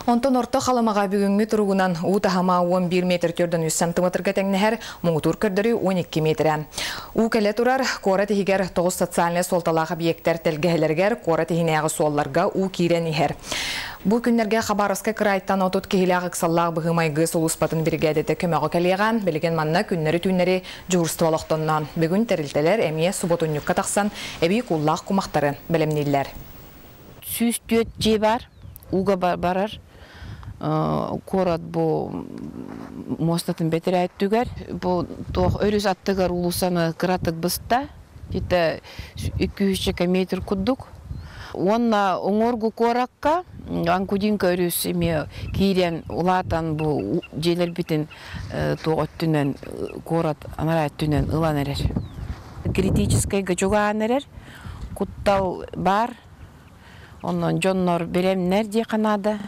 Онтон орто халамага бүгүнгү туругунан утахама 11 метр төрдөн 100 сантиметрге теңнехер, муңутур көрдөрү 12 метр. У келе турар кора тихигер 9 социальный солталак объекттер телгелергер кора тихинеги солларга у кирен ихер. Бу күннерге Хабаровска крайттан отут кихилак ыксаллак быгымайгы солуспатын бригадете көмөгө келеган, билген манна күннери түннери дежурство локтоннан. Бүгүн терилтелер эмие субботунюкка таксан эби куллак кумактары белемнилер. Сүстөт же бар, уга барар. Корат бу мостатын бетерәйт түгәр. Бу тох өрүс аттыгар улусаны кыратык быста. Жите 200 метр куддук. Онна оңоргу коракка анкудинка өрүс эме кирен улатан бу желер битин тоғыттүнен корат анарайттүнен ыланерер. Критический гачуганерер. Куттал бар. Оннан жоннор беремнер де канада.